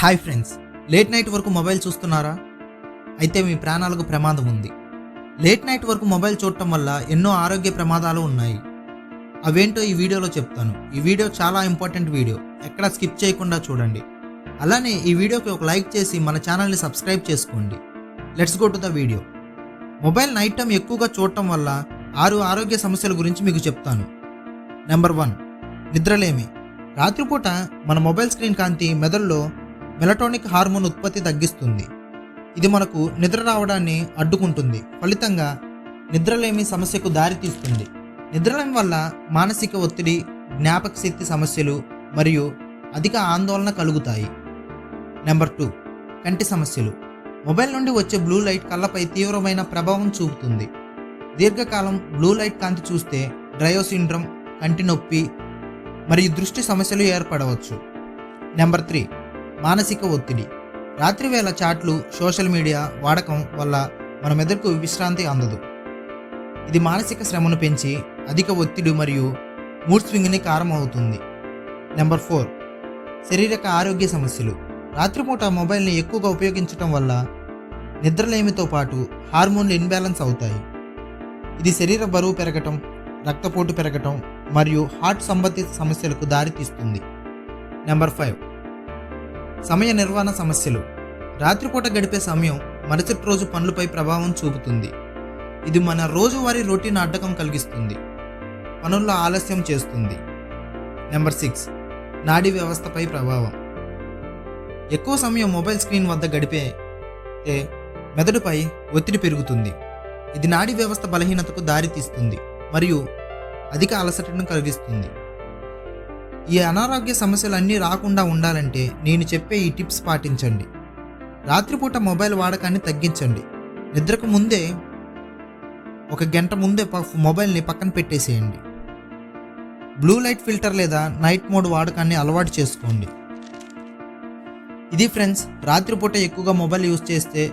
Hi friends, late night వరకు mobile చూస్తున్నారా? అయితే మీ ప్రాణాలకు ప్రమాదం ఉంది. లేట్ నైట్ వరకు మొబైల్ చూడటం వల్ల ఎన్నో ఆరోగ్య ప్రమాదాలు ఉన్నాయి. అవేంటో ఈ వీడియోలో చెప్తాను. ఈ వీడియో చాలా ఇంపార్టెంట్ వీడియో, ఎక్కడ స్కిప్ చేయకుండా చూడండి. అలానే ఈ వీడియోకి ఒక లైక్ చేసి మన ఛానల్ని సబ్స్క్రైబ్ చేసుకోండి. Let's go to the video. Mobile night time ఎక్కువగా చూడటం వల్ల 6 ఆరోగ్య సమస్యల గురించి మీకు చెప్తాను. నెంబర్ 1, నిద్రలేమి. రాత్రిపూట మన మొబైల్ స్క్రీన్ కాంతి మెదడులో మెలటోనిక్ హార్మోన్ ఉత్పత్తి తగ్గిస్తుంది. ఇది మనకు నిద్ర రావడాన్ని అడ్డుకుంటుంది. ఫలితంగా నిద్రలేమి సమస్యకు దారితీస్తుంది. నిద్రలేమి వల్ల మానసిక ఒత్తిడి, జ్ఞాపక శక్తి సమస్యలు మరియు అధిక ఆందోళన కలుగుతాయి. నెంబర్ 2, కంటి సమస్యలు. మొబైల్ నుండి వచ్చే బ్లూ లైట్ కళ్ళపై తీవ్రమైన ప్రభావం చూపుతుంది. దీర్ఘకాలం బ్లూ లైట్ కాంతి చూస్తే డ్రయో సిండ్రోమ్, కంటి నొప్పి మరియు దృష్టి సమస్యలు ఏర్పడవచ్చు. నెంబర్ 3, మానసిక ఒత్తిడి. రాత్రివేళ చాట్లు, సోషల్ మీడియా వాడకం వల్ల మన మెదడుకు విశ్రాంతి అందదు. ఇది మానసిక శ్రమను పెంచి అధిక ఒత్తిడి మరియు మూడ్ స్వింగ్ని కారణమవుతుంది. నెంబర్ 4, శారీరక ఆరోగ్య సమస్యలు. రాత్రిపూట మొబైల్ని ఎక్కువగా ఉపయోగించడం వల్ల నిద్రలేమితో పాటు హార్మోన్లు ఇన్బ్యాలెన్స్ అవుతాయి. ఇది శరీర బరువు పెరగటం, రక్తపోటు పెరగటం మరియు హార్ట్ సంబంధిత సమస్యలకు దారితీస్తుంది. నెంబర్ 5, సమయ నిర్వహణ సమస్యలు. రాత్రిపూట గడిపే సమయం మరుసటి రోజు పనులపై ప్రభావం చూపుతుంది. ఇది మన రోజువారీ రొటీన్ అడ్డకం కలిగిస్తుంది, పనుల్లో ఆలస్యం చేస్తుంది. నెంబర్ 6, నాడీ వ్యవస్థపై ప్రభావం. ఎక్కువ సమయం మొబైల్ స్క్రీన్ వద్ద గడిపే మెదడుపై ఒత్తిడి పెరుగుతుంది. ఇది నాడీ వ్యవస్థ బలహీనతకు దారితీస్తుంది మరియు అధిక అలసటను కలిగిస్తుంది. ఈ అనారోగ్య సమస్యలన్నీ రాకుండా ఉండాలంటే నేను చెప్పే ఈ టిప్స్ పాటించండి. రాత్రిపూట మొబైల్ వాడకాన్ని తగ్గించండి. నిద్రకు ముందే 1 గంట ముందే మొబైల్ని పక్కన పెట్టేసేయండి. బ్లూ లైట్ ఫిల్టర్ లేదా నైట్ మోడ్ వాడకాన్ని అలవాటు చేసుకోండి. ఇది ఫ్రెండ్స్, రాత్రిపూట ఎక్కువగా మొబైల్ యూజ్ చేస్తే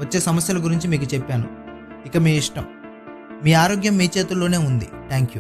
వచ్చే సమస్యల గురించి మీకు చెప్పాను. ఇక మీ ఇష్టం. మీ ఆరోగ్యం మీ చేతుల్లోనే ఉంది. Thank you.